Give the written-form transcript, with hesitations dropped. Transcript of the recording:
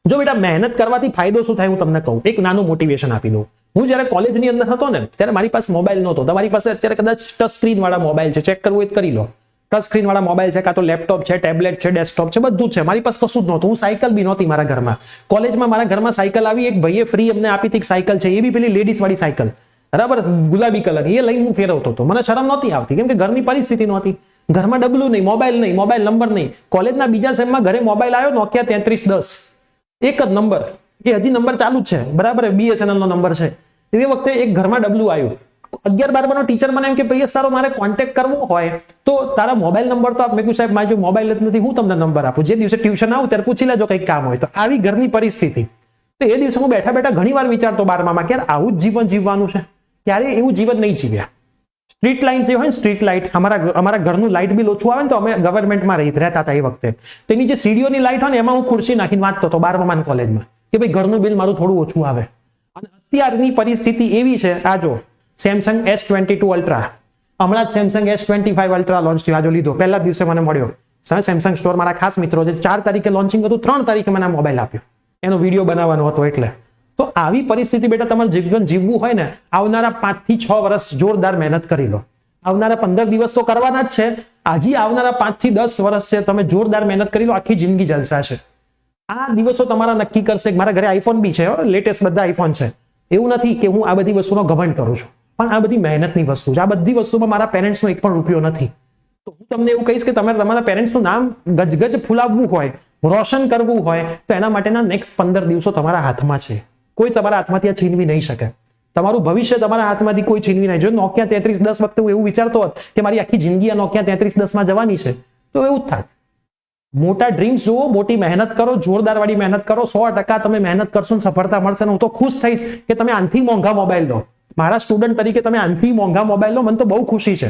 જો બેટા મહેનત કરવાથી ફાયદો શું થાય હું તમને કહું, એક નાનું મોટિવેશન આપી દઉં. હું જયારે કોલેજની અંદર હતો ને ત્યારે મારી પાસે મોબાઈલ નહોતો. તમારી પાસે અત્યારે કદાચ ટચ સ્ક્રીન વાળા મોબાઈલ છે, ચેક કરવું હોય તો કરી લો. ટચ સ્ક્રીન વાળા મોબાઈલ છે, કાં તો લેપટોપ છે, ટેબ્લેટ છે, ડેસ્કટોપ છે, બધું જ છે. મારી પાસે કશું જ નહોતું. હું સાયકલ બી નહોતી મારા ઘરમાં. કોલેજમાં મારા ઘરમાં સાયકલ આવી, એક ભાઈએ ફ્રી અમને આપી હતી સાયકલ છે, એ બી પેલી લેડીઝ વાળી સાયકલ, બરાબર, ગુલાબી કલર, એ લઈને હું ફેરવતો હતો. મને શરમ નહોતી આવતી કેમ કે ઘરની પરિસ્થિતિ નહોતી. ઘરમાં ડબલું નહીં, મોબાઈલ નંબર નહીં. કોલેજના બીજા સેમમાં ઘરે મોબાઈલ આવ્યો, નોકિયા 3310, એક જ નંબર, એ હજી નંબર ચાલુ જ છે, બરાબર, BSNL નો નંબર છે. એ વખતે એક ઘરમાં ડબલું આવ્યું. 11-12 નો ટીચર મને એમ કે પ્રિયેશ તારો મારે કોન્ટેક્ટ કરવો હોય તો તારા મોબાઈલ નંબર તો આપ. મેં કહ્યું સાહેબ મારે જો મોબાઈલ જ નથી, હું તમને નંબર આપું, જે દિવસે ટ્યુશન આવું ત્યારે પૂછી લેજો કંઈક કામ હોય તો. આવી ઘરની પરિસ્થિતિ. તો એ દિવસે હું બેઠા બેઠા ઘણી વાર વિચારતો 12માં કે યાર આવું જ જીવન જીવવાનું છે. ક્યારે એવું જીવન નહીં જીવ્યા. સ્ટ્રીટ લાઇટ જે હોય ને, સ્ટ્રીટ લાઇટ, અમારા ઘરનું લાઇટ બિલ ઓછું આવે ને તો અમે ગવર્મેન્ટમાં રહેતા હતા એ વખતે. તેની જે સીડીઓની લાઇટ હોય ને એમાં હું ખુરશી નાખીને વાંચતો હતો 12માં કોલેજમાં કે ભાઈ ઘરનું બિલ મારું થોડું ઓછું આવે. અને અત્યારની પરિસ્થિતિ એવી છે, આ જો સેમસંગ S22 અલ્ટ્રા, હમણાં જ સેમસંગ S25 અલ્ટ્રા લોન્ચ થયો, આજો લીધો, પહેલા દિવસે મને મળ્યો. સેમસંગ સ્ટોર મારા ખાસ મિત્રો છે, 4 તારીખે લોન્ચિંગ હતું, 3 તારીખે મને મોબાઈલ આપ્યો, એનો વિડીયો બનાવવાનો હતો એટલે. તો આવી પરિસ્થિતિ બેટા તમારે જીવન જીવવું હોય ને, આવનારા 5 થી 6 વર્ષ જોરદાર મહેનત કરી લો. આવનારા 15 દિવસ તો કરવાના જ છે, હજી આવનારા 5 થી 10 વર્ષ છે, તમે જોરદાર મહેનત કરી લો, આખી જિંદગી જલસા છે. આ દિવસો તમારા નક્કી કરશે. મારા ઘરે આઈફોન બી છે, લેટેસ્ટ બધા આઈફોન છે. એવું નથી કે હું આ બધી વસ્તુનો ઘમંડ કરું છું, પણ આ બધી મહેનતની વસ્તુ છે. આ બધી વસ્તુમાં મારા પેરેન્ટ્સનો એક પણ રૂપિયો નથી. તો હું તમને એવું કહીશ કે તમારે તમારા પેરેન્ટ્સનું નામ ગજગજ ફૂલાવવું હોય, રોશન કરવું હોય તો એના માટેના નેક્સ્ટ 15 દિવસો તમારા હાથમાં છે. કોઈ તમારા હાથમાંથી આ છીનવી નહીં શકે. તમારું ભવિષ્ય તમારા હાથમાંથી કોઈ છીનવી નહીં. જો નોકિયા 3310 વખતે હું એવું વિચારતો હોત કે મારી આખી જિંદગી આ નોકિયા 3310 જવાની છે તો એવું જ થાત. મોટા ડ્રીમ્સ જુઓ, મોટી મહેનત કરો, જોરદાર વાળી મહેનત કરો. 100% તમે મહેનત કરશો ને સફળતા મળશે. હું તો ખુશ થઈશ કે તમે આનથી મોંઘા મોબાઈલ લો. મારા સ્ટુડન્ટ તરીકે તમે આનથી મોંઘા મોબાઈલ લો, મને તો બહુ ખુશી છે.